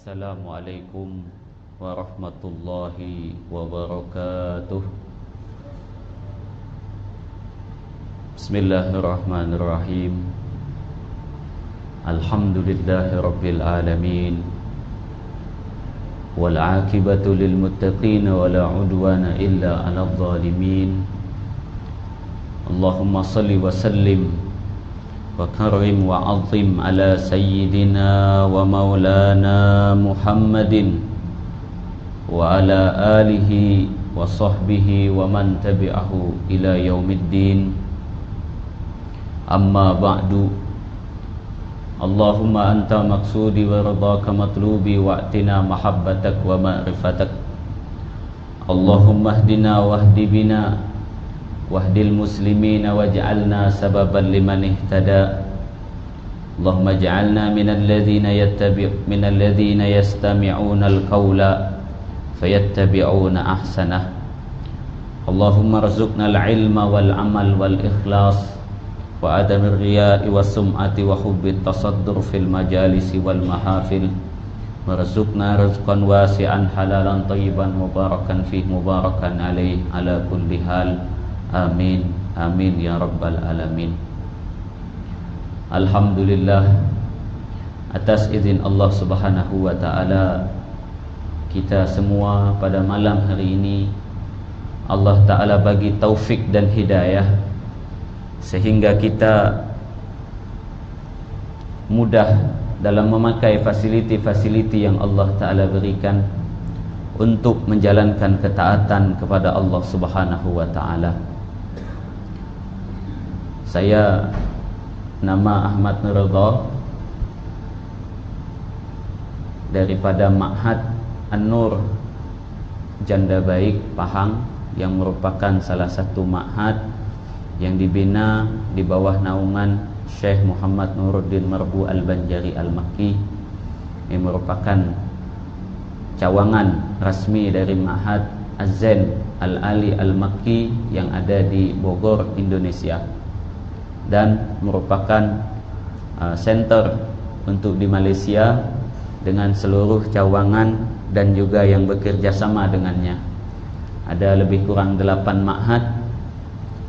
Assalamualaikum warahmatullahi wabarakatuh. Bismillahirrahmanirrahim. Alhamdulillahi rabbil alamin. Wal aqibatu lil muttaqin wa la udwana illa 'alal zalimin. Allahumma salli wa sallim wa karim wa azim ala sayyidina wa maulana Muhammadin wa ala alihi wa sahbihi wa man tabi'ahu ila yaumiddin. Amma ba'du. Allahumma anta maqsudi wa ridhaka matlubi wa atina mahabbatak wa ma'rifatak. Allahumma hdina wahdi bina wahdil muslimina waj'alna sababan liman ihtada. Allahumma ij'alna minal ladzina yastami'una al-qawla fayattabi'una ahsanah. Allahumma rzuqna al-ilma wal amal wal ikhlas wa adamir riya'i was sum'ati wa hubbit tasaddur fil majalisi wal mahafil. Warzuqna rizqan wasi'an halalan tayyiban mubarakan fih mubarakan alaih ala kulli hal. Amin, amin ya rabbal alamin. Alhamdulillah, atas izin Allah subhanahu wa ta'ala, kita semua pada malam hari ini Allah ta'ala bagi taufik dan hidayah sehingga kita mudah dalam memakai fasiliti-fasiliti yang Allah ta'ala berikan untuk menjalankan ketaatan kepada Allah subhanahu wa ta'ala. Saya nama Ahmad Nurudha daripada Ma'had An-Nur Janda Baik Pahang, yang merupakan salah satu ma'had yang dibina di bawah naungan Syekh Muhammad Nuruddin Marbu Al-Banjari Al-Makki, yang merupakan cawangan rasmi dari Ma'had Az-Zain Al-Ali Al-Makki yang ada di Bogor, Indonesia, dan merupakan center untuk di Malaysia dengan seluruh cawangan dan juga yang bekerja sama dengannya. Ada lebih kurang 8 ma'had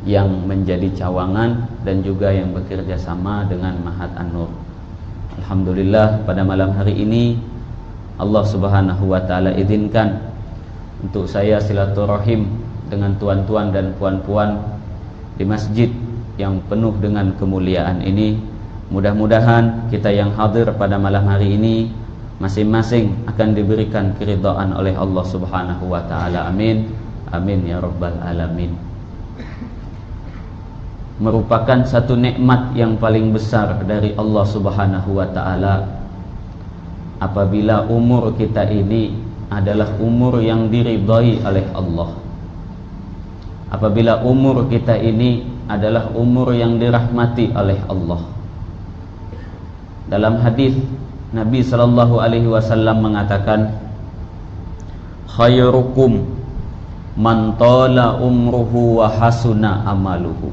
yang menjadi cawangan dan juga yang bekerja sama dengan Ma'had An-Nur. Alhamdulillah, pada malam hari ini Allah subhanahu wa ta'ala izinkan untuk saya silaturahim dengan tuan-tuan dan puan-puan di masjid yang penuh dengan kemuliaan ini. Mudah-mudahan kita yang hadir pada malam hari ini masing-masing akan diberikan keridhaan oleh Allah subhanahu wa ta'ala. Amin, amin ya rabbal alamin. Merupakan satu nikmat yang paling besar dari Allah subhanahu wa ta'ala apabila umur kita ini adalah umur yang diridhai oleh Allah. Apabila umur kita ini adalah umur yang dirahmati oleh Allah. Dalam hadis Nabi sallallahu alaihi wasallam mengatakan, khairukum man tala umruhu wa hasuna amaluhu.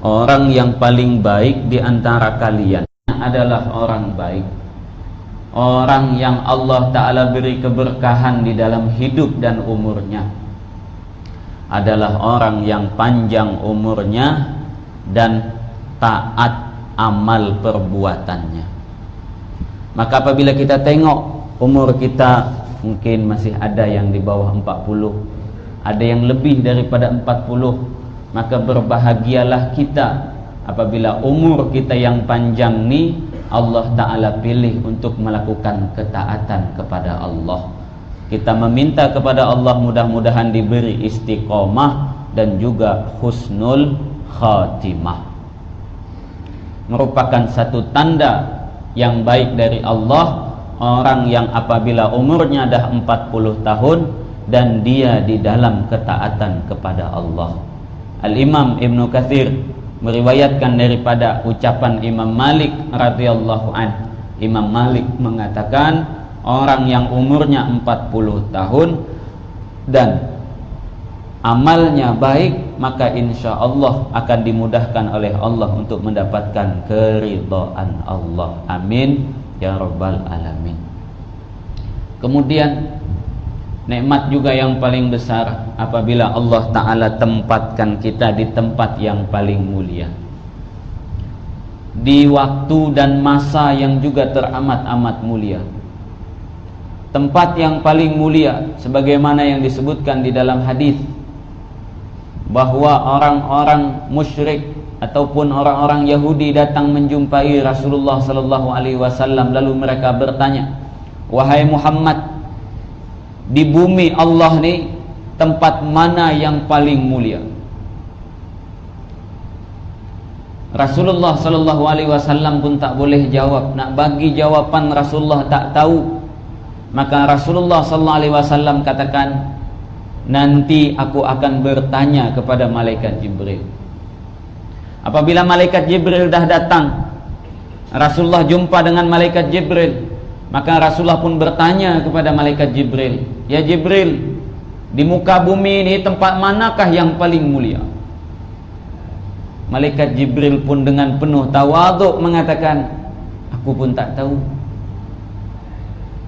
Orang yang paling baik di antara kalian adalah orang baik, orang yang Allah ta'ala beri keberkahan di dalam hidup dan umurnya, adalah orang yang panjang umurnya dan taat amal perbuatannya. Maka apabila kita tengok umur kita mungkin masih ada yang di bawah 40, ada yang lebih daripada 40, maka berbahagialah kita apabila umur kita yang panjang ni Allah ta'ala pilih untuk melakukan ketaatan kepada Allah. Kita meminta kepada Allah mudah-mudahan diberi istiqamah dan juga husnul khatimah. Merupakan satu tanda yang baik dari Allah, orang yang apabila umurnya dah 40 tahun dan dia di dalam ketaatan kepada Allah. Al-Imam Ibn Katsir meriwayatkan daripada ucapan Imam Malik radhiyallahu an. Imam Malik mengatakan, orang yang umurnya 40 tahun dan amalnya baik, maka insya Allah akan dimudahkan oleh Allah untuk mendapatkan keridhaan Allah. Amin ya rabbal alamin. Kemudian nikmat juga yang paling besar apabila Allah Ta'ala tempatkan kita di tempat yang paling mulia, di waktu dan masa yang juga teramat-amat mulia. Tempat yang paling mulia sebagaimana yang disebutkan di dalam hadis bahwa orang-orang musyrik ataupun orang-orang Yahudi datang menjumpai Rasulullah sallallahu alaihi wasallam, lalu mereka bertanya, "Wahai Muhammad, di bumi Allah nih tempat mana yang paling mulia?" Rasulullah sallallahu alaihi wasallam pun tak boleh jawab. Nak bagi jawapan Rasulullah tak tahu. Maka Rasulullah sallallahu alaihi wasallam katakan, "Nanti aku akan bertanya kepada malaikat Jibril." Apabila malaikat Jibril dah datang, Rasulullah jumpa dengan malaikat Jibril, maka Rasulullah pun bertanya kepada malaikat Jibril, "Ya Jibril, di muka bumi ini tempat manakah yang paling mulia?" Malaikat Jibril pun dengan penuh tawaduk mengatakan, "Aku pun tak tahu."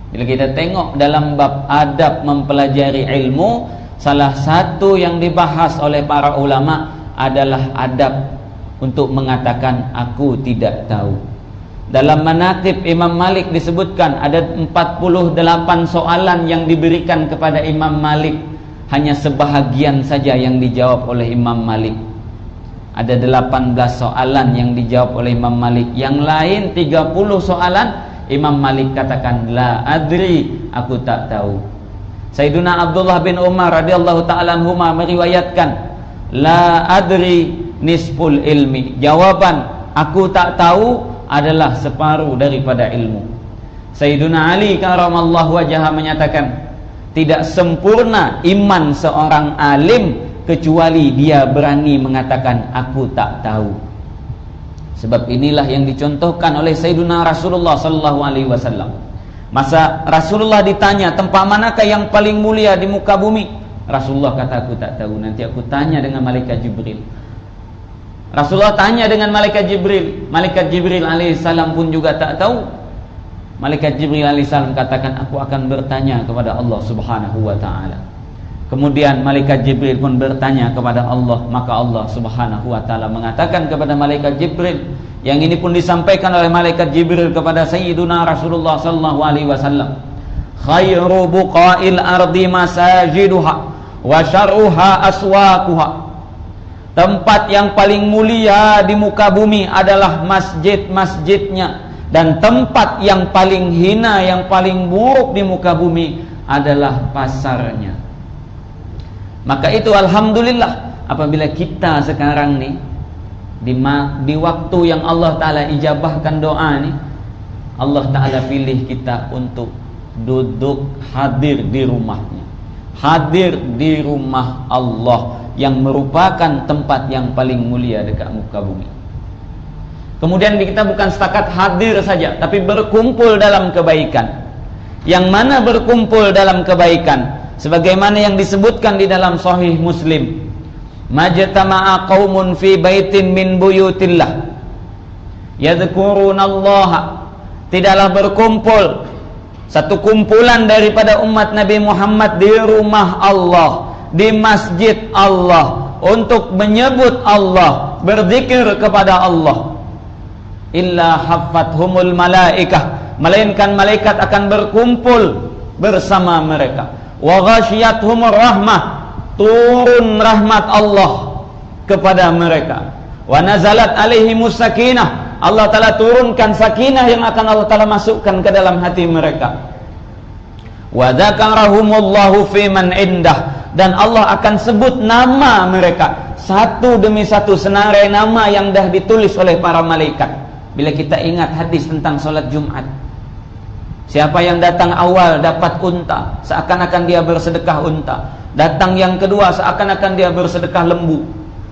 Bila kita tengok dalam bab adab mempelajari ilmu, salah satu yang dibahas oleh para ulama adalah adab untuk mengatakan aku tidak tahu. Dalam manaqib Imam Malik disebutkan ada 48 soalan yang diberikan kepada Imam Malik, hanya sebahagian saja yang dijawab oleh Imam Malik. Ada 18 soalan yang dijawab oleh Imam Malik, yang lain 30 soalan Imam Malik katakan la adri, aku tak tahu. Sayyiduna Abdullah bin Umar radhiyallahu ta'ala anhuma meriwayatkan la adri nisful ilmi, jawaban aku tak tahu adalah separuh daripada ilmu. Sayyiduna Ali karamallahu wajhah menyatakan tidak sempurna iman seorang alim kecuali dia berani mengatakan aku tak tahu. Sebab inilah yang dicontohkan oleh Sayyiduna Rasulullah sallallahu alaihi wasallam. Masa Rasulullah ditanya tempat manakah yang paling mulia di muka bumi, Rasulullah kata aku tak tahu, nanti aku tanya dengan malaikat Jibril. Rasulullah tanya dengan malaikat Jibril alaihissalam pun juga tak tahu. Malaikat Jibril alaihissalam katakan aku akan bertanya kepada Allah subhanahu wa ta'ala. Kemudian malaikat Jibril pun bertanya kepada Allah, maka Allah subhanahu wa ta'ala mengatakan kepada malaikat Jibril, yang ini pun disampaikan oleh malaikat Jibril kepada Sayyiduna Rasulullah sallallahu alaihi wasallam, khairu buqa'il ardi masajiduha wa syarruha aswaquha. Tempat yang paling mulia di muka bumi adalah masjid-masjidnya, dan tempat yang paling hina, yang paling buruk di muka bumi adalah pasarnya. Maka itu alhamdulillah apabila kita sekarang nih di waktu yang Allah Ta'ala ijabahkan doa nih, Allah Ta'ala pilih kita untuk duduk hadir di rumahnya, hadir di rumah Allah yang merupakan tempat yang paling mulia dekat muka bumi. Kemudian kita bukan setakat hadir saja, tapi berkumpul dalam kebaikan. Yang mana berkumpul dalam kebaikan? Sebagaimana yang disebutkan di dalam Sahih Muslim, majtama'a qaumun fi baitin min buyutillah yadhkurunallaha, tidaklah berkumpul satu kumpulan daripada umat Nabi Muhammad di rumah Allah, di masjid Allah, untuk menyebut Allah, berzikir kepada Allah, illa haffathumul malaikah, melainkan malaikat akan berkumpul bersama mereka, wa ghasyiyatuhumur rahmah, turun rahmat Allah kepada mereka, wa nazalat alaihimus sakinah, Allah Ta'ala turunkan sakinah yang akan Allah Ta'ala masukkan ke dalam hati mereka, wa dzakarahumullahu fi man indah, dan Allah akan sebut nama mereka satu demi satu senarai nama yang dah ditulis oleh para malaikat. Bila kita ingat hadis tentang solat Jumat, siapa yang datang awal dapat unta, seakan-akan dia bersedekah unta. Datang yang kedua, seakan-akan dia bersedekah lembu.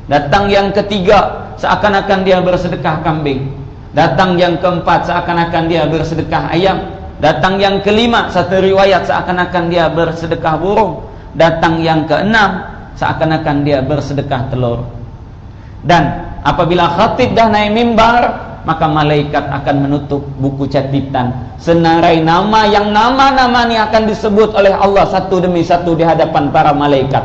Datang yang ketiga, seakan-akan dia bersedekah kambing. Datang yang keempat, seakan-akan dia bersedekah ayam. Datang yang kelima, satu riwayat, seakan-akan dia bersedekah burung. Datang yang keenam, seakan-akan dia bersedekah telur. Dan apabila khatib dah naik mimbar, maka malaikat akan menutup buku catatan senarai nama yang nama-nama ini akan disebut oleh Allah satu demi satu di hadapan para malaikat.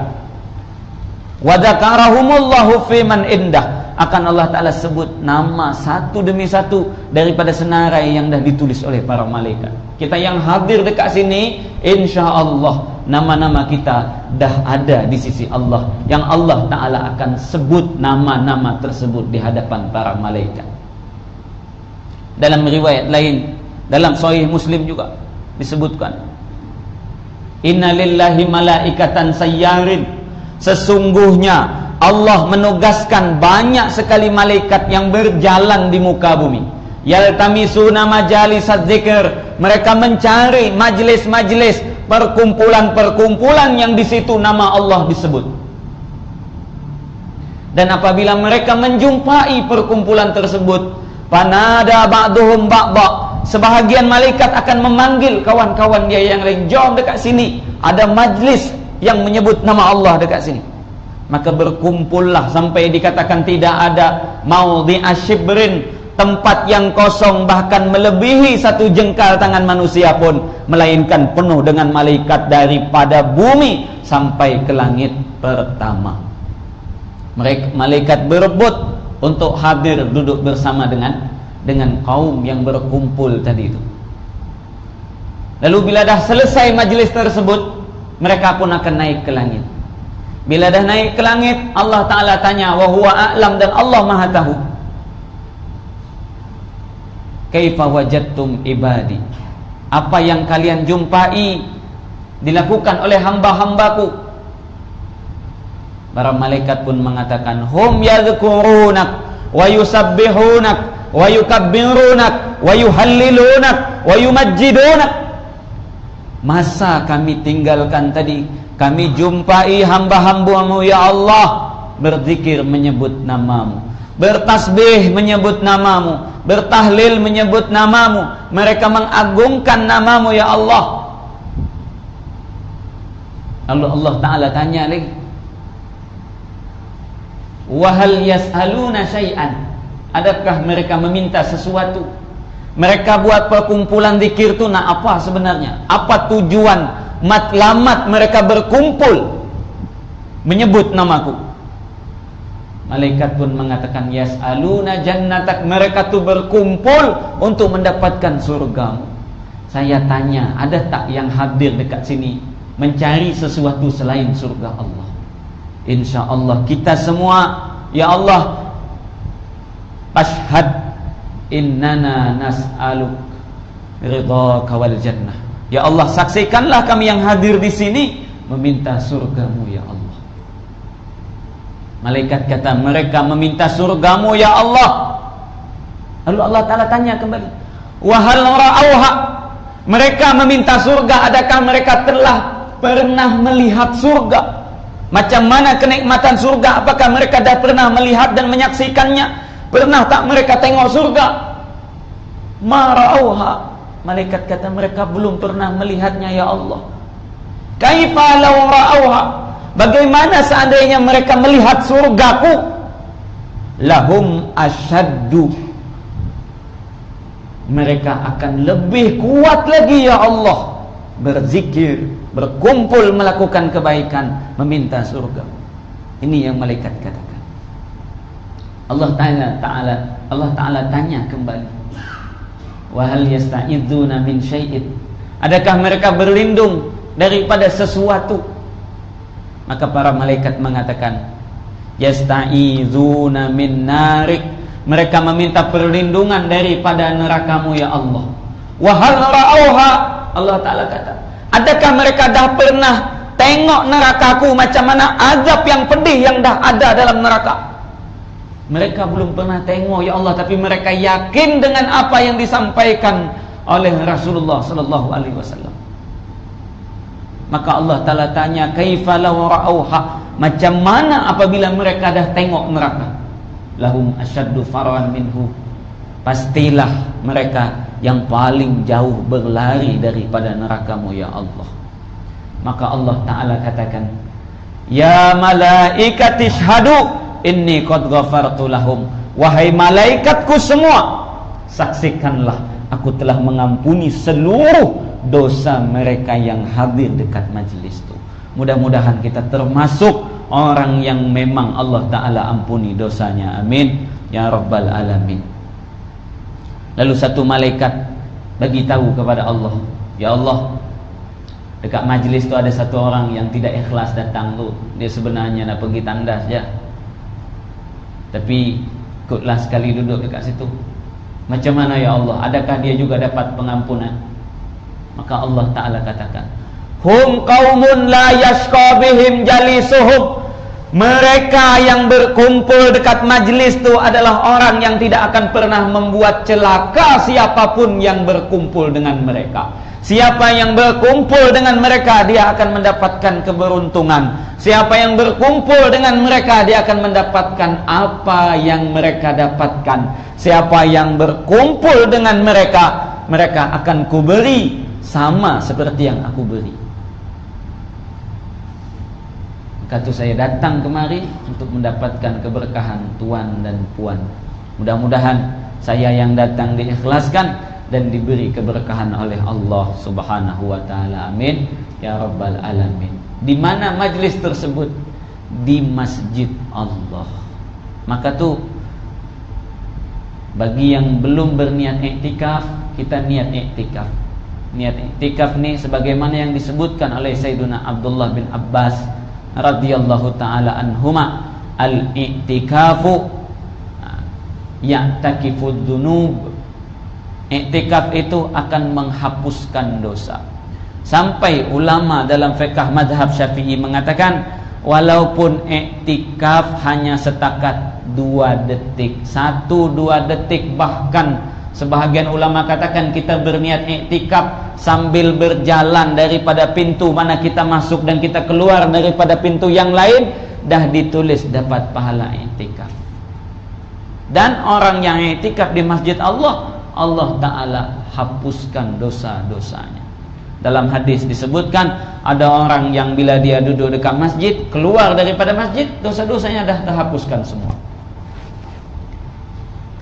Wa dzakarahumullahu fi man indah, akan Allah Ta'ala sebut nama satu demi satu daripada senarai yang dah ditulis oleh para malaikat. Kita yang hadir dekat sini, insya Allah nama-nama kita dah ada di sisi Allah, yang Allah Ta'ala akan sebut nama-nama tersebut di hadapan para malaikat. Dalam riwayat lain, dalam Sahih Muslim juga disebutkan, inna lillahi malaikatan sayyarin, sesungguhnya Allah menugaskan banyak sekali malaikat yang berjalan di muka bumi. Yaltamisuna majalisaz zikr, mereka mencari majlis-majlis, perkumpulan-perkumpulan yang di situ nama Allah disebut. Dan apabila mereka menjumpai perkumpulan tersebut, panada ba'duhum ba'da, sebahagian malaikat akan memanggil kawan-kawan dia yang lain, jom dekat sini, ada majlis yang menyebut nama Allah dekat sini. Maka berkumpullah sampai dikatakan tidak ada maudhi'a shibrin, tempat yang kosong bahkan melebihi satu jengkal tangan manusia pun, melainkan penuh dengan malaikat daripada bumi sampai ke langit pertama. Mereka malaikat berebut untuk hadir duduk bersama dengan kaum yang berkumpul tadi itu. Lalu bila dah selesai majlis tersebut, mereka pun akan naik ke langit. Bila dah naik ke langit, Allah Ta'ala tanya, wa huwa a'lam, dan Allah Maha tahu, kaifa wajadtum ibadi, apa yang kalian jumpai dilakukan oleh hamba-hambaku. Para malaikat pun mengatakan, hum yadhkurunak wa yusabbihunak wa yukabbirunak wa yuhallilunak wa yumajjidunak. Masa kami tinggalkan tadi, kami jumpai hamba-hambamu ya Allah berzikir menyebut namamu, bertasbih menyebut namamu, bertahlil menyebut namamu, mereka mengagungkan namamu ya Allah. Lalu Allah Ta'ala tanya lagi, wahal yas'aluna syai'an, adakah mereka meminta sesuatu? Mereka buat perkumpulan zikir itu nak apa sebenarnya? Apa tujuan matlamat mereka berkumpul menyebut namaku? Malaikat pun mengatakan, yas'aluna jannatak, mereka tu berkumpul untuk mendapatkan surgamu. Saya tanya, ada tak yang hadir dekat sini mencari sesuatu selain surga Allah? Insya Allah kita semua, ya Allah, ashhad innana nas'aluk ridhaka wal jannah. Ya Allah, saksikanlah kami yang hadir di sini meminta surgamu ya Allah. Malaikat kata, mereka meminta surgamu ya Allah. Lalu Allah Ta'ala tanya kembali, wahal ra'auha, mereka meminta surga, adakah mereka telah pernah melihat surga? Macam mana kenikmatan surga? Apakah mereka dah pernah melihat dan menyaksikannya? Pernah tak mereka tengok surga? Ma ra'auha, malaikat kata mereka belum pernah melihatnya ya Allah. Kaifa law ra'auha, bagaimana seandainya mereka melihat surgaku? Lahum asyaddu, mereka akan lebih kuat lagi ya Allah berzikir, berkumpul melakukan kebaikan, meminta surga. Ini yang malaikat katakan. Allah Ta'ala tanya kembali, wa hal yasta'idzuna min syai'in, adakah mereka berlindung daripada sesuatu? Maka para malaikat mengatakan, yasta'idzuna min narik, mereka meminta perlindungan daripada nerakamu ya Allah. Wa hal ra'auha, Allah Ta'ala kata, adakah mereka dah pernah tengok nerakaku, macam mana azab yang pedih yang dah ada dalam neraka? Mereka belum pernah tengok ya Allah, tapi mereka yakin dengan apa yang disampaikan oleh Rasulullah sallallahu alaihi wasallam. Maka Allah Ta'ala tanya, kaifa law ra'auha, macam mana apabila mereka dah tengok neraka? Lahum asyaddu farawan minhu, pastilah mereka yang paling jauh berlari daripada nerakamu ya Allah. Maka Allah Ta'ala katakan, ya malaikat ishhadu inni qad ghafartu lahum, wahai malaikatku semua, saksikanlah aku telah mengampuni seluruh dosa mereka yang hadir dekat majlis itu. Mudah-mudahan kita termasuk orang yang memang Allah Ta'ala ampuni dosanya. Amin ya Rabbal Alamin. Lalu satu malaikat bagi tahu kepada Allah, ya Allah, dekat majlis tu ada satu orang yang tidak ikhlas datang tu. Dia sebenarnya nak pergi tandas je, tapi ikutlah sekali duduk dekat situ. Macam mana ya Allah? Adakah dia juga dapat pengampunan? Maka Allah Ta'ala katakan, hum qaumun la yashqa bihim jalisuhum. Mereka yang berkumpul dekat majlis itu adalah orang yang tidak akan pernah membuat celaka siapapun yang berkumpul dengan mereka. Siapa yang berkumpul dengan mereka, dia akan mendapatkan keberuntungan. Siapa yang berkumpul dengan mereka, dia akan mendapatkan apa yang mereka dapatkan. Siapa yang berkumpul dengan mereka, mereka akan kuberi sama seperti yang aku beri. Kata saya datang kemari untuk mendapatkan keberkahan tuan dan puan. Mudah-mudahan saya yang datang diikhlaskan dan diberi keberkahan oleh Allah Subhanahu wa taala. Amin ya Rabbal Alamin. Di mana majlis tersebut? Di masjid Allah. Maka tu bagi yang belum berniat iktikaf, kita niat iktikaf. Niat iktikaf ni sebagaimana yang disebutkan oleh Sayyiduna Abdullah bin Abbas radhiyallahu taala anhuma, al-i'tikafu ya'takifud dunub. I'tikaf itu akan menghapuskan dosa. Sampai ulama dalam fiqh mazhab Syafi'i mengatakan, walaupun i'tikaf hanya setakat 2 detik, 1-2 detik, bahkan sebahagian ulama katakan kita berniat i'tikaf sambil berjalan daripada pintu mana kita masuk dan kita keluar daripada pintu yang lain, dah ditulis dapat pahala i'tikaf. Dan orang yang i'tikaf di masjid Allah, Allah Ta'ala hapuskan dosa-dosanya. Dalam hadis disebutkan, ada orang yang bila dia duduk dekat masjid, keluar daripada masjid, dosa-dosanya dah terhapuskan semua.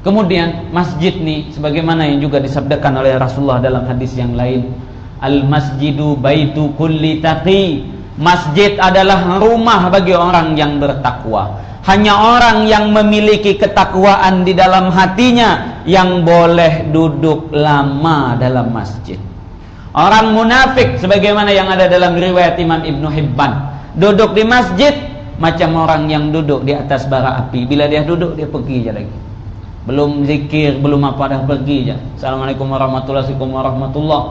Kemudian masjid ni sebagaimana yang juga disabdakan oleh Rasulullah dalam hadis yang lain, al-masjidu baitu kulli taqi. Masjid adalah rumah bagi orang yang bertakwa. Hanya orang yang memiliki ketakwaan di dalam hatinya yang boleh duduk lama dalam masjid. Orang munafik sebagaimana yang ada dalam riwayat Imam Ibnu Hibban, duduk di masjid macam orang yang duduk di atas bara api. Bila dia duduk, dia pergi je lagi. Belum zikir, belum apa, dah pergi je. Assalamualaikum warahmatullahi wabarakatuh,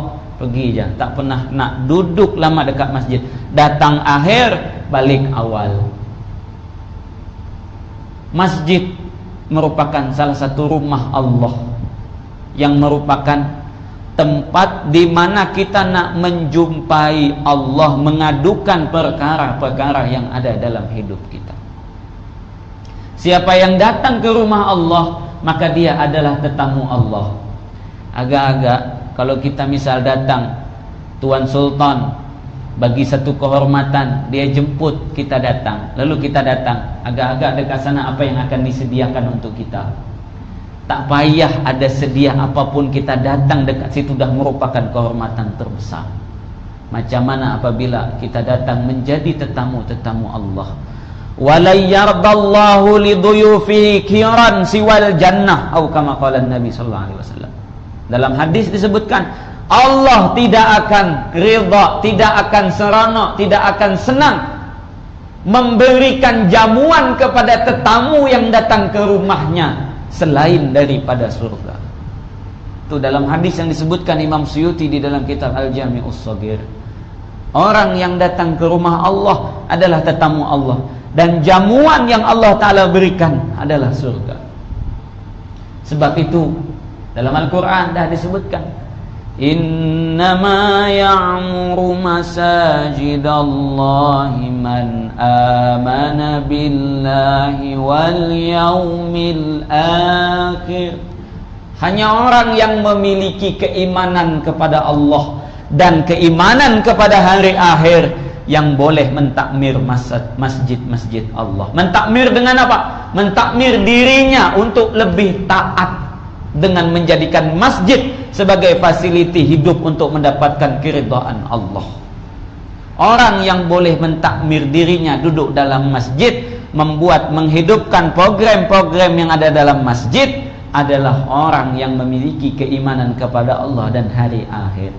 pergi je. Tak pernah nak duduk lama dekat masjid. Datang akhir, balik awal. Masjid merupakan salah satu rumah Allah, yang merupakan tempat di mana kita nak menjumpai Allah, mengadukan perkara-perkara yang ada dalam hidup kita. Siapa yang datang ke rumah Allah, maka dia adalah tetamu Allah. Agak-agak kalau kita misal datang, Tuan Sultan bagi satu kehormatan, dia jemput kita datang, lalu kita datang, agak-agak dekat sana apa yang akan disediakan untuk kita? Tak payah ada sedia apapun, kita datang dekat situ dah merupakan kehormatan terbesar. Macam mana apabila kita datang menjadi tetamu-tetamu Allah? Wala yardallahu liduyufihi kiran siwal jannah, atau kama qala Nabi sallallahu alaihi wasallam. Dalam hadis disebutkan, Allah tidak akan ridha, tidak akan seronok, tidak akan senang memberikan jamuan kepada tetamu yang datang ke rumahnya selain daripada surga. Itu dalam hadis yang disebutkan Imam Suyuti di dalam kitab Al-Jami'us Shaghir. Orang yang datang ke rumah Allah adalah tetamu Allah, dan jamuan yang Allah Ta'ala berikan adalah surga. Sebab itu dalam Al-Quran dah disebutkan, innama ya'muru masajidallahi man amana billahi wal yaumil akhir. Hanya orang yang memiliki keimanan kepada Allah dan keimanan kepada hari akhir yang boleh mentakmir masjid-masjid Allah. Mentakmir dengan apa? Mentakmir dirinya untuk lebih taat, dengan menjadikan masjid sebagai fasiliti hidup untuk mendapatkan keridhaan Allah. Orang yang boleh mentakmir dirinya duduk dalam masjid, menghidupkan program-program yang ada dalam masjid, adalah orang yang memiliki keimanan kepada Allah dan hari akhir.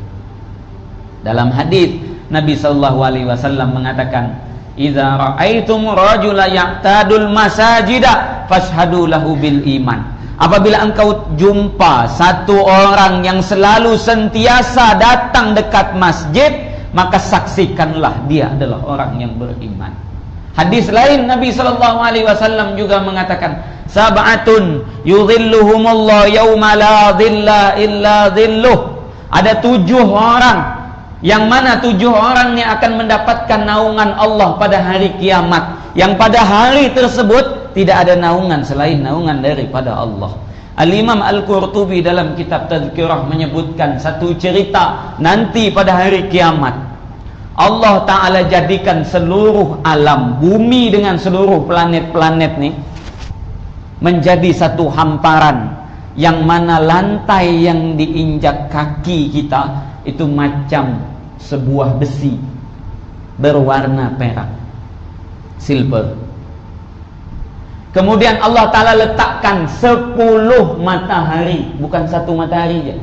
Dalam hadis Nabi sallallahu alaihi wasallam mengatakan, "Idza ra'aitum rajula ya'tadul masajida fashhadu lahu bil iman." Apabila engkau jumpa satu orang yang selalu sentiasa datang dekat masjid, maka saksikanlah dia adalah orang yang beriman. Hadis lain Nabi sallallahu alaihi wasallam juga mengatakan, "Sab'atun yudhilluhumullah yauma la dhilla illa dhilluh." Ada 7 orang, yang mana 7 orang ini akan mendapatkan naungan Allah pada hari kiamat, yang pada hari tersebut tidak ada naungan selain naungan daripada Allah. Al-Imam Al-Qurtubi dalam kitab Tazkirah menyebutkan satu cerita nanti pada hari kiamat. Allah Ta'ala jadikan seluruh alam, bumi dengan seluruh planet-planet nih menjadi satu hamparan, yang mana lantai yang diinjak kaki kita itu macam sebuah besi berwarna perak, silver. Kemudian Allah Ta'ala letakkan 10 matahari, bukan satu matahari je,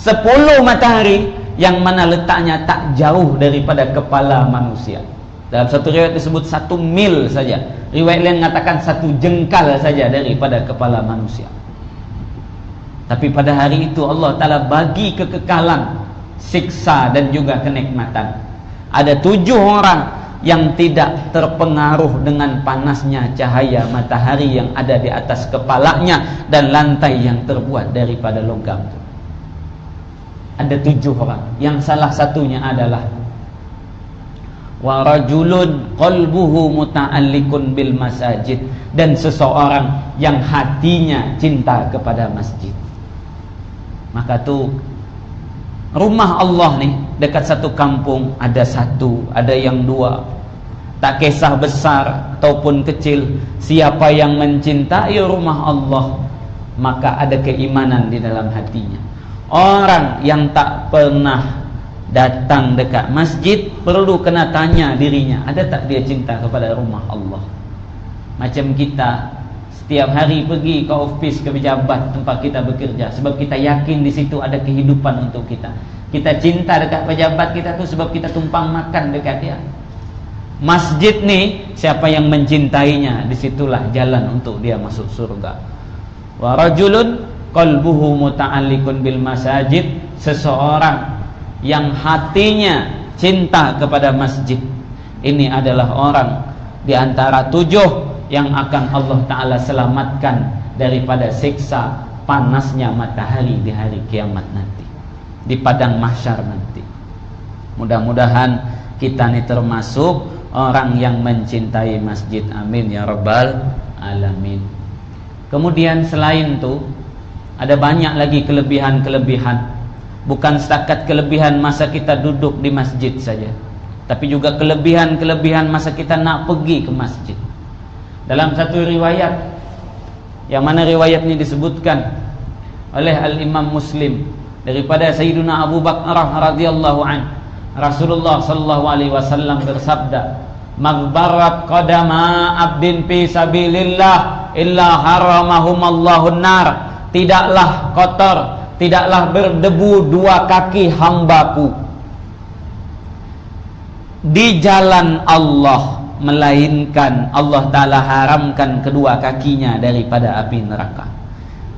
10 matahari, yang mana letaknya tak jauh daripada kepala manusia. Dalam satu riwayat disebut 1 mil saja, riwayat lain mengatakan 1 jengkal saja daripada kepala manusia. Tapi pada hari itu Allah Ta'ala bagi kekekalan, siksa dan juga kenikmatan. Ada 7 orang yang tidak terpengaruh dengan panasnya cahaya matahari yang ada di atas kepalanya dan lantai yang terbuat daripada logam. Ada 7 orang, yang salah satunya adalah wa rajulun qalbuhu muta'alliqun bil masajid, dan seseorang yang hatinya cinta kepada masjid. Maka tuh rumah Allah nih dekat satu kampung, ada 1, ada yang 2, tak kisah besar ataupun kecil, siapa yang mencintai rumah Allah maka ada keimanan di dalam hatinya. Orang yang tak pernah datang dekat masjid perlu kena tanya dirinya, ada tak dia cinta kepada rumah Allah? Macam kita setiap hari pergi ke office, ke pejabat tempat kita bekerja, sebab kita yakin di situ ada kehidupan untuk kita. Kita cinta dekat pejabat kita tu sebab kita tumpang makan dekat dia. Masjid ni, siapa yang mencintainya, disitulah jalan untuk dia masuk surga. Wa rajulun qalbuhu muta'alliqun bil masajid, seseorang yang hatinya cinta kepada masjid. Ini adalah orang di antara 7 yang akan Allah Ta'ala selamatkan daripada siksa panasnya matahari di hari kiamat nanti, di padang mahsyar nanti. Mudah-mudahan kita ini termasuk orang yang mencintai masjid. Amin ya rabbal alamin. Kemudian selain itu ada banyak lagi kelebihan-kelebihan. Bukan setakat kelebihan masa kita duduk di masjid saja, tapi juga kelebihan-kelebihan masa kita nak pergi ke masjid. Dalam satu riwayat, yang mana riwayat ini disebutkan oleh Al-Imam Muslim daripada Sayyiduna Abu Bakar radhiyallahu anhu, Rasulullah sallallahu alaihi wasallam bersabda, "Maghbarat qadama abdin fi sabilillah illa haramahumallahun nar." Tidaklah kotor, tidaklah berdebu 2 kaki hambaku di jalan Allah, melainkan Allah Ta'ala haramkan kedua kakinya daripada api neraka.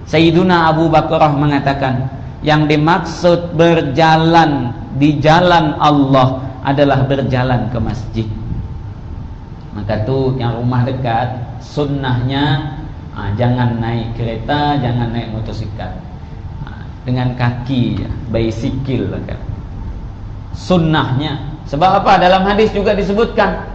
Sayyiduna Abu Bakar mengatakan, yang dimaksud berjalan di jalan Allah adalah berjalan ke masjid. Maka tuh yang rumah dekat, sunnahnya jangan naik kereta, jangan naik motosikal, dengan kaki, bicycle kan. Sunnahnya. Sebab apa? Dalam hadis juga disebutkan,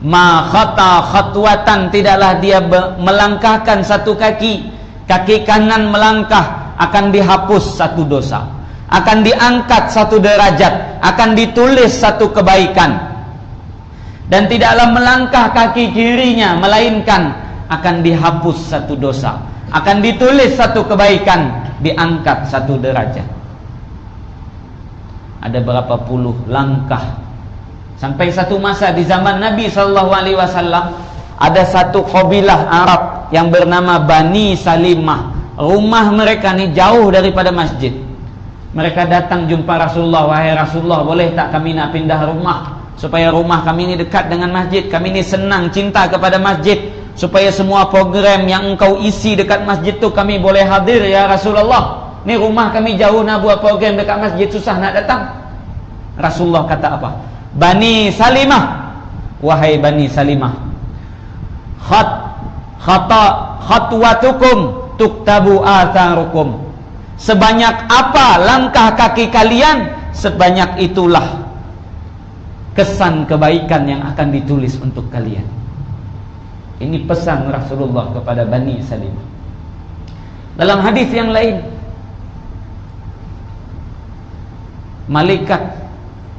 ma khata khatwatan, tidaklah dia melangkahkan satu kaki, kaki kanan melangkah akan dihapus 1 dosa, akan diangkat 1 derajat, akan ditulis 1 kebaikan. Dan tidaklah melangkah kaki kirinya, melainkan akan dihapus 1 dosa. akan ditulis satu kebaikan, diangkat satu derajat. Ada berapa puluh langkah. Sampai satu masa di zaman Nabi SAW, ada satu kabilah Arab yang bernama Bani Salimah. Rumah mereka ni jauh daripada masjid. Mereka datang jumpa Rasulullah, wahai Rasulullah, boleh tak kami nak pindah rumah, supaya rumah kami ni dekat dengan masjid. Kami ni senang, cinta kepada masjid, supaya semua program yang engkau isi dekat masjid tu kami boleh hadir ya Rasulullah. Ni rumah kami jauh, nak buat program dekat masjid susah nak datang. Rasulullah kata apa? Bani Salimah, wahai Bani Salimah, khatwatukum tuktabu atharukum. Sebanyak apa langkah kaki kalian, sebanyak itulah kesan kebaikan yang akan ditulis untuk kalian. Ini pesan Rasulullah kepada Bani Salimah. Dalam hadis yang lain, malaikat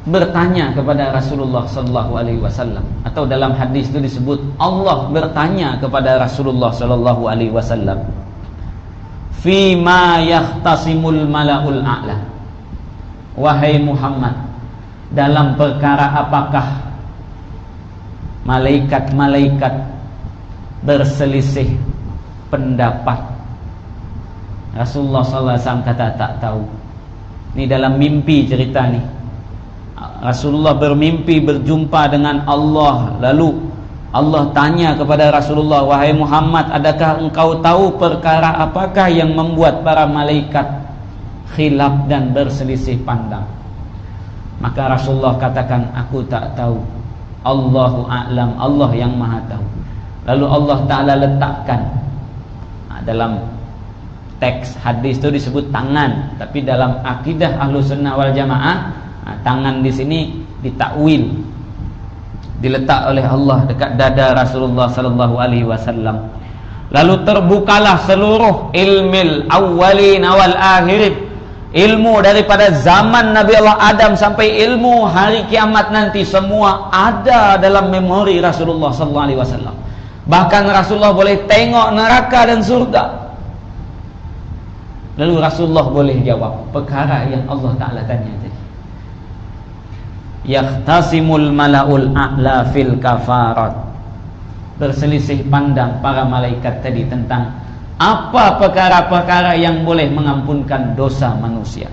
bertanya kepada Rasulullah sallallahu alaihi wasallam, atau dalam hadis itu disebut Allah bertanya kepada Rasulullah sallallahu alaihi wasallam, fi ma yahtasimul malaul a'la. Wahai Muhammad, dalam perkara apakah malaikat-malaikat berselisih pendapat? Rasulullah sallallahu alaihi wasallam kata tak tahu. Ini dalam mimpi cerita ni. Rasulullah bermimpi berjumpa dengan Allah. Lalu Allah tanya kepada Rasulullah, wahai Muhammad, adakah engkau tahu perkara apakah yang membuat para malaikat khilaf dan berselisih pandang? Maka Rasulullah katakan, aku tak tahu. Allahu a'lam, Allah yang maha tahu. Lalu Allah Ta'ala letakkan, dalam teks hadis itu disebut tangan, tapi dalam akidah Ahlus Sunnah wal Jamaah, tangan di sini ditakwil, diletak oleh Allah dekat dada Rasulullah sallallahu alaihi wasallam. Lalu terbukalah seluruh ilmil awwalin wal akhirin, ilmu daripada zaman Nabi Allah Adam sampai ilmu hari kiamat nanti, semua ada dalam memori Rasulullah sallallahu alaihi wasallam. Bahkan Rasulullah boleh tengok neraka dan surga. Lalu Rasulullah boleh jawab perkara yang Allah Ta'ala tanya tadi. Yahtasimul malaul a'la fil kafarat. Berselisih pandang para malaikat tadi tentang apa perkara-perkara yang boleh mengampunkan dosa manusia.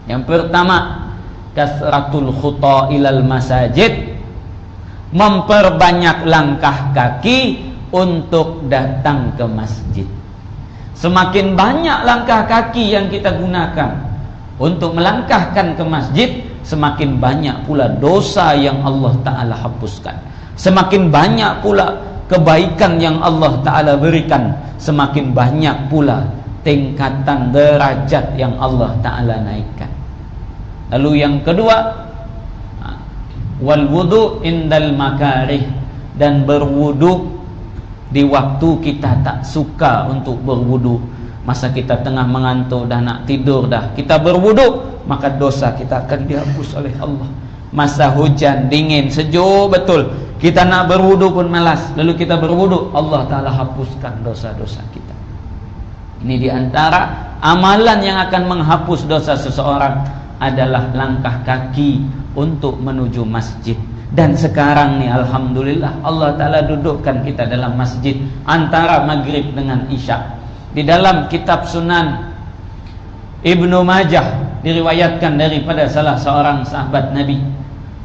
Yang pertama, kasratul khuta ilal masajid, memperbanyak langkah kaki untuk datang ke masjid. Semakin banyak langkah kaki yang kita gunakan untuk melangkahkan ke masjid, semakin banyak pula dosa yang Allah Ta'ala hapuskan, semakin banyak pula kebaikan yang Allah Ta'ala berikan, semakin banyak pula tingkatan derajat yang Allah Ta'ala naikkan. Lalu yang kedua, wal wudu indal makarih, dan berwudu di waktu kita tak suka untuk berwudu. Masa kita tengah mengantuk, dah nak tidur dah, kita berwudu, maka dosa kita akan dihapus oleh Allah. Masa hujan, dingin, sejuk betul, kita nak berwudu pun malas, lalu kita berwudu, Allah Ta'ala hapuskan dosa-dosa kita. Ini diantara amalan yang akan menghapus dosa seseorang adalah langkah kaki untuk menuju masjid. Dan sekarang ni alhamdulillah Allah Ta'ala dudukkan kita dalam masjid antara maghrib dengan isya. Di dalam kitab Sunan Ibnu Majah diriwayatkan daripada salah seorang sahabat Nabi,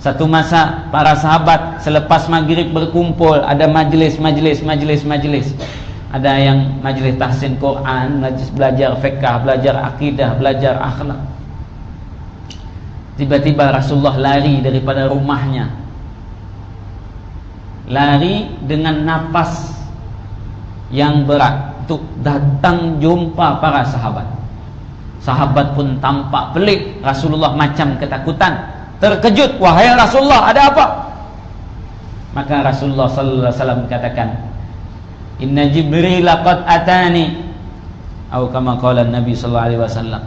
satu masa para sahabat selepas maghrib berkumpul, ada majlis. Ada yang majlis tahsin Quran, majlis belajar fiqh, belajar akidah, belajar akhlak. Tiba-tiba Rasulullah lari daripada rumahnya, lari dengan napas yang berat untuk datang jumpa para sahabat. Sahabat pun tampak pelik. Rasulullah macam ketakutan, terkejut, wahai Rasulullah, ada apa? Maka Rasulullah sallallahu alaihi wasallam katakan, inna Jibril laqad atani, atau kama qala Nabi sallallahu alaihi wasallam,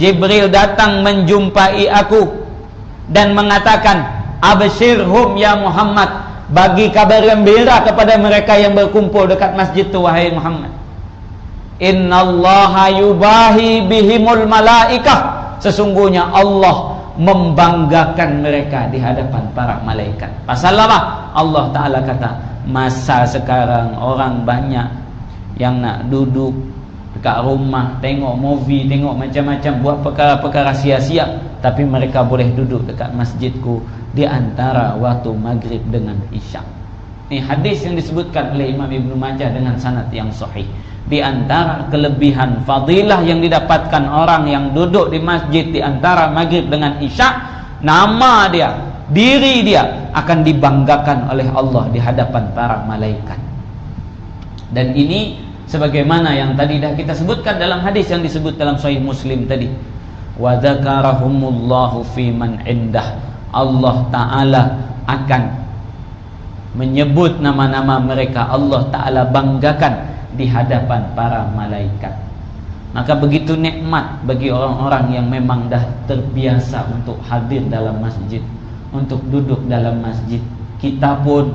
Jibril datang menjumpai aku dan mengatakan, absyirhum ya Muhammad, bagi kabar gembira kepada mereka yang berkumpul dekat masjid itu, wahai Muhammad. Innallaha yubahi bihimul malaikah, sesungguhnya Allah membanggakan mereka di hadapan para malaikat. Pasal apa? Allah Ta'ala kata, masa sekarang orang banyak yang nak duduk dekat rumah, tengok movie, tengok macam-macam, buat perkara-perkara sia-sia, tapi mereka boleh duduk dekat masjidku di antara waktu maghrib dengan isyak. Ini hadis yang disebutkan oleh Imam Ibnu Majah dengan sanad yang sahih. Di antara kelebihan fadilah yang didapatkan orang yang duduk di masjid di antara maghrib dengan isyak, nama dia, diri dia akan dibanggakan oleh Allah di hadapan para malaikat. Dan ini sebagaimana yang tadi dah kita sebutkan dalam hadis yang disebut dalam Sahih Muslim tadi. Wa dzakarahumullahu fi man indah. Allah Ta'ala akan menyebut nama-nama mereka, Allah Ta'ala banggakan di hadapan para malaikat. Maka begitu nikmat bagi orang-orang yang memang dah terbiasa untuk hadir dalam masjid, untuk duduk dalam masjid. Kita pun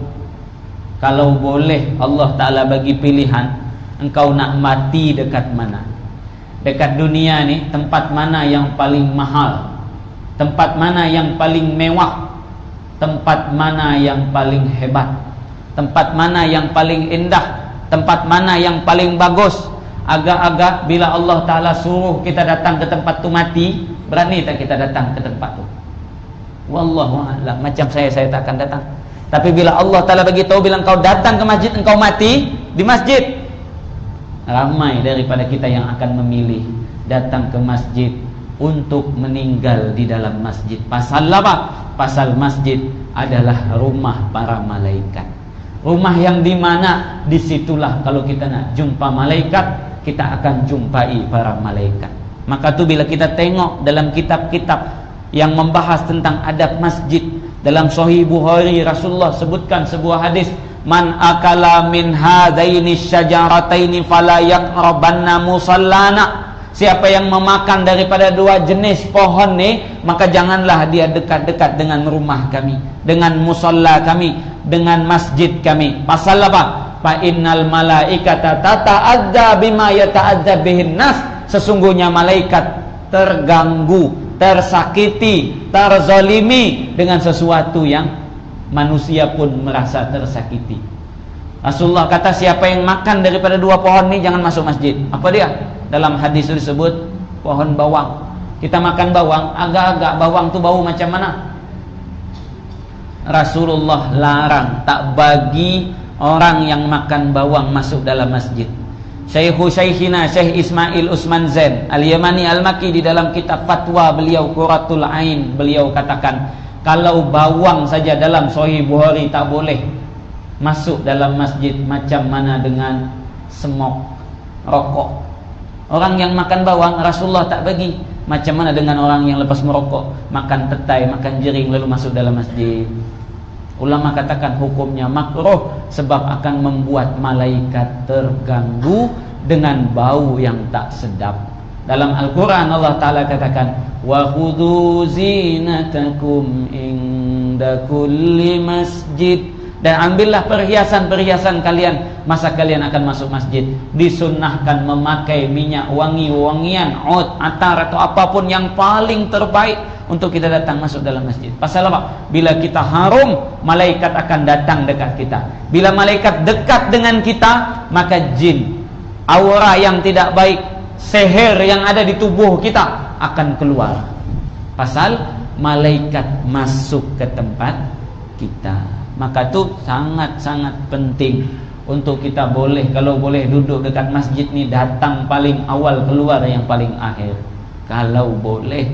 kalau boleh Allah Ta'ala bagi pilihan, engkau nak mati dekat mana? Dekat dunia ni, tempat mana yang paling mahal? Tempat mana yang paling mewah? Tempat mana yang paling hebat? Tempat mana yang paling indah? Tempat mana yang paling bagus? Agak-agak bila Allah Ta'ala suruh kita datang ke tempat tu mati, berani tak kita datang ke tempat tu? Wallahu a'lam. Macam saya tak akan datang. Tapi bila Allah Ta'ala bagi tahu, bila engkau datang ke masjid, engkau mati di masjid, ramai daripada kita yang akan memilih datang ke masjid untuk meninggal di dalam masjid. Pasal apa? Pasal masjid adalah rumah para malaikat. Rumah yang dimana disitulah kalau kita nak jumpa malaikat, kita akan jumpai para malaikat. Maka tu bila kita tengok dalam kitab-kitab yang membahas tentang adab masjid, dalam Sahih Bukhari Rasulullah sebutkan sebuah hadis, man akala min hadaini syajarataini fala yaqrabanna musallana. Siapa yang memakan daripada dua jenis pohon ni, maka janganlah dia dekat-dekat dengan rumah kami, dengan musalla kami, dengan masjid kami. Pasal apa? Fa innal malaikata tata'adza bima yata'adza bihin nas. Sesungguhnya malaikat terganggu, tersakiti, terzalimi dengan sesuatu yang manusia pun merasa tersakiti. Rasulullah kata, siapa yang makan daripada dua pohon ni jangan masuk masjid. Apa dia? Dalam hadis itu disebut pohon bawang. Kita makan bawang, agak-agak bawang tu bau macam mana? Rasulullah larang, tak bagi orang yang makan bawang masuk dalam masjid. Syekhina Syekh Ismail Usman Zain Al-Yamani Al-Maki di dalam kitab fatwa beliau Qurratul Ain, beliau katakan, kalau bawang saja dalam Sahih Bukhari tak boleh masuk dalam masjid, macam mana dengan semok, rokok. Orang yang makan bawang Rasulullah tak bagi. Macam mana dengan orang yang lepas merokok, makan petai, makan jering lalu masuk dalam masjid? Ulama katakan hukumnya makruh, sebab akan membuat malaikat terganggu dengan bau yang tak sedap. Dalam Al-Quran Allah Ta'ala katakan, wa khudhu zinatakum inda kulli masjid. Dan ambillah perhiasan-perhiasan kalian masa kalian akan masuk masjid. Disunnahkan memakai minyak wangi-wangian, oud, atar atau apapun yang paling terbaik untuk kita datang masuk dalam masjid. Pasal apa? Bila kita harum, malaikat akan datang dekat kita. Bila malaikat dekat dengan kita, maka jin, aura yang tidak baik, sihir yang ada di tubuh kita akan keluar. Pasal malaikat masuk ke tempat kita. Maka itu sangat-sangat penting untuk kita boleh, kalau boleh duduk dekat masjid ni, datang paling awal, keluar yang paling akhir kalau boleh.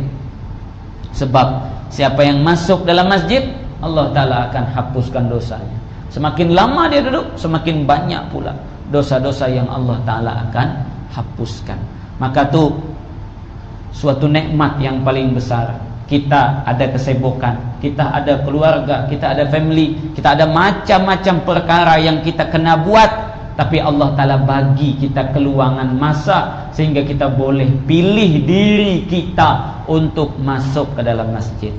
Sebab siapa yang masuk dalam masjid, Allah Ta'ala akan hapuskan dosanya. Semakin lama dia duduk, semakin banyak pula dosa-dosa yang Allah Ta'ala akan hapuskan. Maka tu suatu nikmat yang paling besar. Kita ada kesibukan, kita ada keluarga, kita ada family, kita ada macam-macam perkara yang kita kena buat, tapi Allah Ta'ala bagi kita keluangan masa sehingga kita boleh pilih diri kita untuk masuk ke dalam masjid.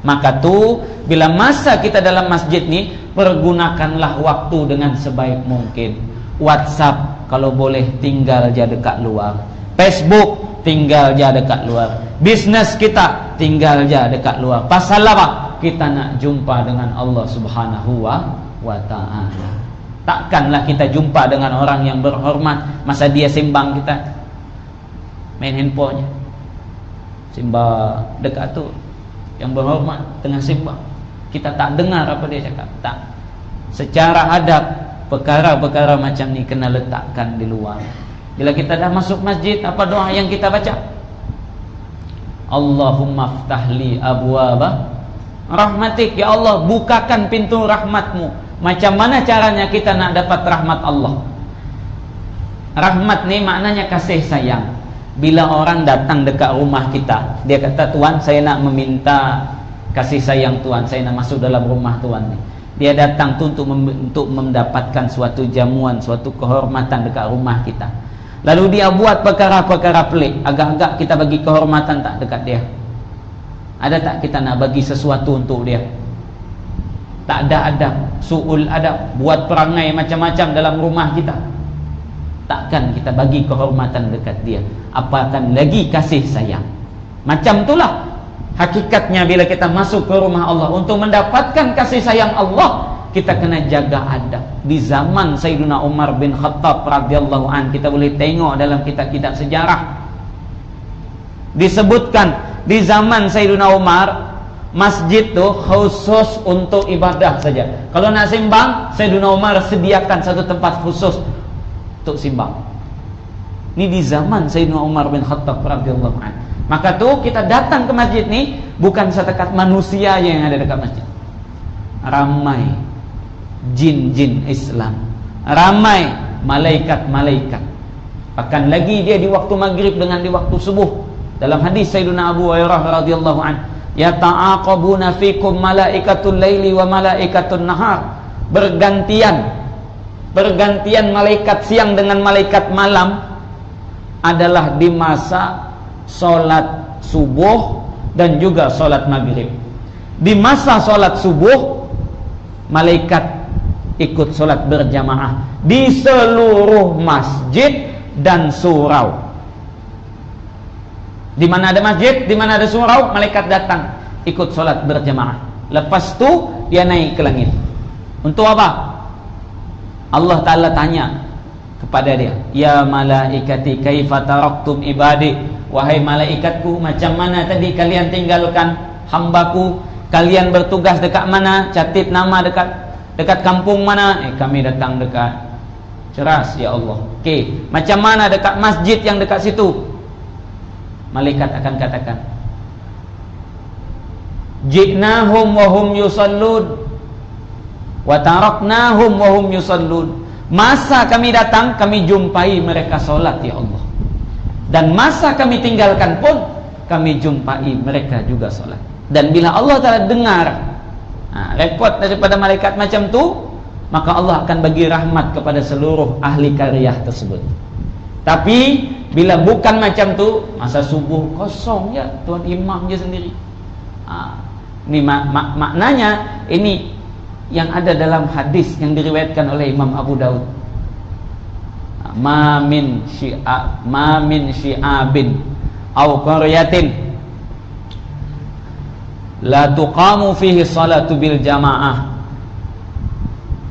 Maka tu bila masa kita dalam masjid ni, pergunakanlah waktu dengan sebaik mungkin. WhatsApp kalau boleh tinggal aja dekat luar, Facebook tinggal aja dekat luar, bisnes kita tinggal aja dekat luar. Pasal apa? Kita nak jumpa dengan Allah Subhanahu wa ta'ala. Takkanlah kita jumpa dengan orang yang berhormat masa dia sembang kita main handphonenya. Sembang dekat tu yang berhormat tengah sembang, kita tak dengar apa dia cakap. Tak. Secara adab, perkara-perkara macam ni kena letakkan di luar. Bila kita dah masuk masjid, apa doa yang kita baca? Allahumma ftahli abwaba rahmatik. Ya Allah, bukakan pintu rahmatmu. Macam mana caranya kita nak dapat rahmat Allah? Rahmat ni maknanya kasih sayang. Bila orang datang dekat rumah kita, dia kata, Tuan, saya nak meminta kasih sayang Tuan, saya nak masuk dalam rumah Tuan ni. Dia datang tu untuk mendapatkan suatu jamuan, suatu kehormatan dekat rumah kita. Lalu dia buat perkara-perkara pelik, agak-agak kita bagi kehormatan tak dekat dia? Ada tak kita nak bagi sesuatu untuk dia? Tak ada adab, su'ul adab, buat perangai macam-macam dalam rumah kita. Takkan kita bagi kehormatan dekat dia, apatah lagi kasih sayang. Macam itulah hakikatnya bila kita masuk ke rumah Allah. Untuk mendapatkan kasih sayang Allah, kita kena jaga adab. Di zaman Sayyidina Umar bin Khattab radhiyallahu an, kita boleh tengok dalam kitab-kitab sejarah, disebutkan di zaman Sayyidina Umar, masjid tu khusus untuk ibadah saja. Kalau nak sembang, Sayyidina Umar sediakan satu tempat khusus untuk sembang. Ini di zaman Sayyidina Umar bin Khattab radhiyallahu an. Maka tu kita datang ke masjid ni bukan setakat manusia yang ada dekat masjid. Ramai jin-jin Islam, ramai malaikat-malaikat. Bahkan lagi dia di waktu maghrib dengan di waktu subuh. Dalam hadis Sayyidina Abu Hurairah radhiyallahu an, yata'aqabuna fikum malaikatul laili wa malaikatun nahar. Bergantian malaikat siang dengan malaikat malam adalah di masa solat subuh dan juga solat maghrib. Di masa solat subuh, malaikat ikut solat berjamaah di seluruh masjid dan surau. Di mana ada masjid, di mana ada surau, malaikat datang ikut solat berjamaah. Lepas tu dia naik ke langit. Untuk apa? Allah Ta'ala tanya kepada dia, ya malaikati kaifa taraktum ibadi, wahai malaikatku, macam mana tadi kalian tinggalkan hambaku? Kalian bertugas dekat mana? Catat nama dekat kampung mana? Kami datang dekat Ceras, ya Allah. Okey, macam mana dekat masjid yang dekat situ? Malaikat akan katakan, ji'nahum wa hum yusallun wa taraknahum wa hum yusallun. Masa kami datang, kami jumpai mereka solat, ya Allah. Dan masa kami tinggalkan pun, kami jumpai mereka juga solat. Dan bila Allah Ta'ala dengar report daripada malaikat macam tu, maka Allah akan bagi rahmat kepada seluruh ahli karyah tersebut. Tapi bila bukan macam tu, masa subuh kosong je, tuan imam je sendiri. Ini maknanya ini yang ada dalam hadis yang diriwayatkan oleh Imam Abu Daud. Ma min syi'abin aw qaryatin la tuqamu fihi salatu bil jamaah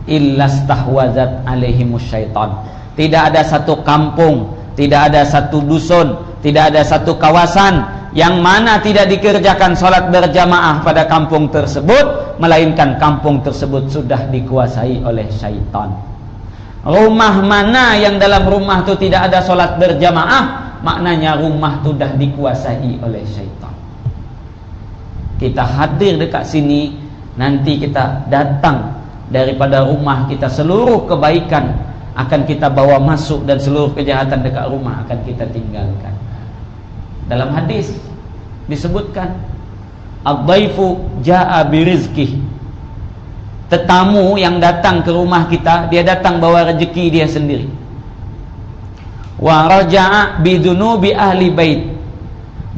illa stahwazat alaihimus syaitan. Tidak ada satu kampung, tidak ada satu dusun, tidak ada satu kawasan yang mana tidak dikerjakan salat berjamaah pada kampung tersebut, melainkan kampung tersebut sudah dikuasai oleh syaitan. Rumah mana yang dalam rumah itu tidak ada salat berjamaah, maknanya rumah itu sudah dikuasai oleh syaitan. Kita hadir dekat sini, nanti kita datang daripada rumah kita, seluruh kebaikan akan kita bawa masuk dan seluruh kejahatan dekat rumah akan kita tinggalkan. Dalam hadis disebutkan, ad-dhaifu jaa birizqih. Tetamu yang datang ke rumah kita, dia datang bawa rezeki dia sendiri. Wa raja'a bidunubi ahli bait.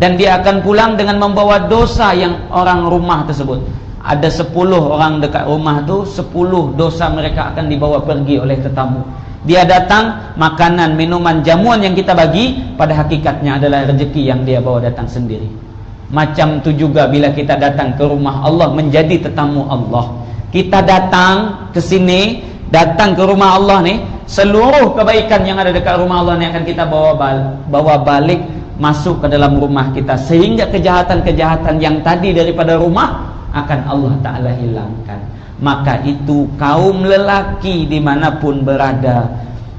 Dan dia akan pulang dengan membawa dosa yang orang rumah tersebut. Ada 10 orang dekat rumah tu, 10 dosa mereka akan dibawa pergi oleh tetamu. Dia datang, makanan, minuman, jamuan yang kita bagi pada hakikatnya adalah rezeki yang dia bawa datang sendiri. Macam tu juga bila kita datang ke rumah Allah menjadi tetamu Allah. Kita datang ke sini, datang ke rumah Allah nih, seluruh kebaikan yang ada dekat rumah Allah ini akan kita bawa balik masuk ke dalam rumah kita, sehingga kejahatan-kejahatan yang tadi daripada rumah akan Allah Ta'ala hilangkan. Maka itu kaum lelaki dimanapun berada,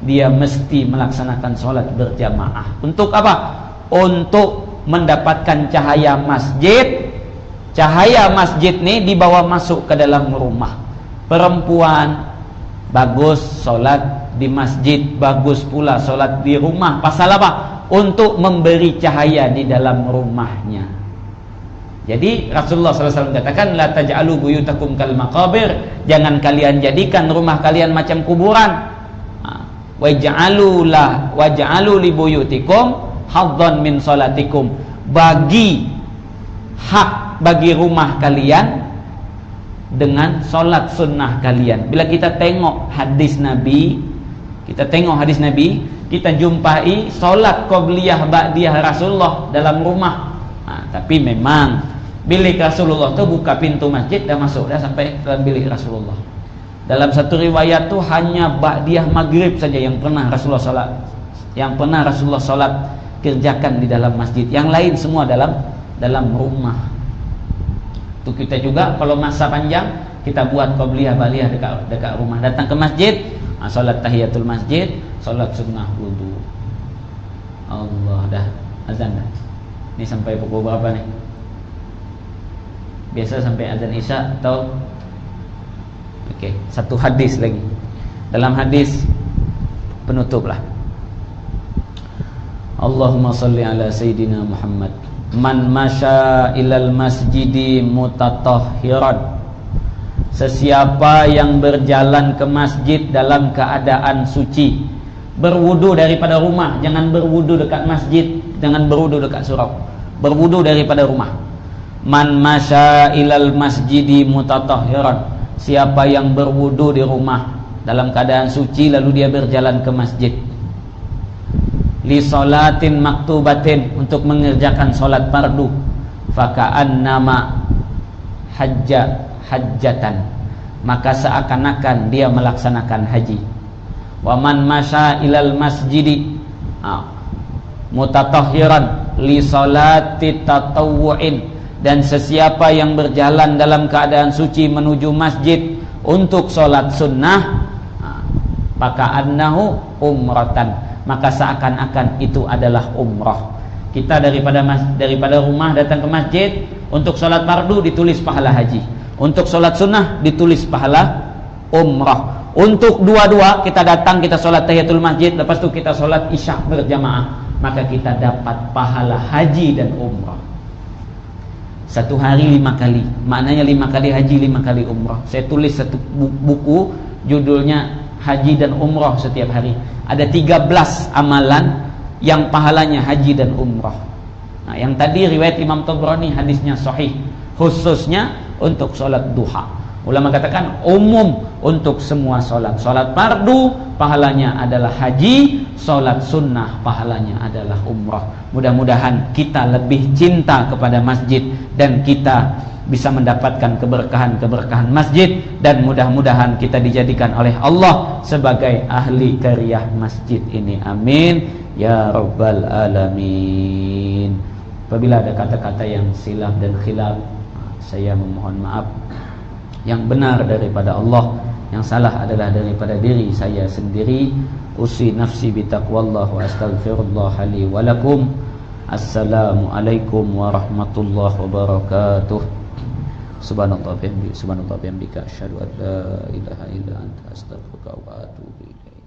dia mesti melaksanakan sholat berjamaah. Untuk apa? Untuk mendapatkan cahaya masjid. Cahaya masjid ini dibawa masuk ke dalam rumah. Perempuan bagus sholat di masjid, bagus pula sholat di rumah. Pasal apa? Untuk memberi cahaya di dalam rumahnya. Jadi Rasulullah SAW katakan, la taj'alu buyutakum kal maqabir, jangan kalian jadikan rumah kalian macam kuburan. Waj'alu li buyutikum hadzan min salatikum, bagi hak bagi rumah kalian dengan solat sunnah kalian. Bila kita tengok hadis Nabi, kita jumpai solat qabliyah ba'diyah Rasulullah dalam rumah. Tapi memang bilik Rasulullah tu buka pintu masjid dah masuk, dah sampai dalam bilik Rasulullah. Dalam satu riwayat tu hanya ba'diyah maghrib saja yang pernah Rasulullah salat kerjakan di dalam masjid. Yang lain semua dalam rumah. Tu kita juga kalau masa panjang kita buat qabliyah ba'diyah dekat rumah. Datang ke masjid, salat tahiyatul masjid, salat sunnah wudu. Allah, dah azan dah. Ini sampai pukul berapa nih? Biasa sampai azan isya atau okey, satu hadis lagi. Dalam hadis penutuplah. Allahumma salli ala sayyidina Muhammad. Man masya ilal masjidi mutatahhiran. Sesiapa yang berjalan ke masjid dalam keadaan suci, berwudu daripada rumah, jangan berwudu dekat masjid, jangan berwudu dekat surau, berwudu daripada rumah. Man masya ilal masjidi mutatahhiran, siapa yang berwudu di rumah dalam keadaan suci lalu dia berjalan ke masjid, li salatin maktubatin, untuk mengerjakan solat fardu, faka'annama hajjatan, maka seakan-akan dia melaksanakan haji. Wa man masya ilal masjidi mutatahhiran li salati tatawwu'in, dan sesiapa yang berjalan dalam keadaan suci menuju masjid untuk solat sunnah, maka annahu umratan, maka seakan-akan itu adalah umrah. Kita daripada rumah datang ke masjid untuk solat fardu ditulis pahala haji, untuk solat sunnah ditulis pahala umrah. Untuk dua-dua kita datang, kita solat tahiyatul masjid, lepas tu kita solat isya berjamaah, maka kita dapat pahala haji dan umrah. Satu hari 5 kali, maknanya 5 kali haji, 5 kali umrah. Saya tulis satu buku judulnya Haji dan Umrah setiap hari. Ada 13 amalan yang pahalanya haji dan umrah. Nah, yang tadi riwayat Imam Tabrani, hadisnya sahih, khususnya untuk solat duha. Ulama katakan umum untuk semua solat. Solat fardu pahalanya adalah haji, solat sunnah pahalanya adalah umrah. Mudah-mudahan kita lebih cinta kepada masjid dan kita bisa mendapatkan keberkahan-keberkahan masjid, dan mudah-mudahan kita dijadikan oleh Allah sebagai ahli karya masjid ini. Amin ya rabbal alamin. Apabila ada kata-kata yang silap dan khilaf, saya memohon maaf. Yang benar daripada Allah, yang salah adalah daripada diri saya sendiri. Usi nafsi bitaqwallah wa astaghfirullah li wa lakum. Assalamualaikum warahmatullahi wabarakatuh. Subhanallah bihamdika asyhadu an la ilaha illa anta astaghfiruka wa atubu ilaik.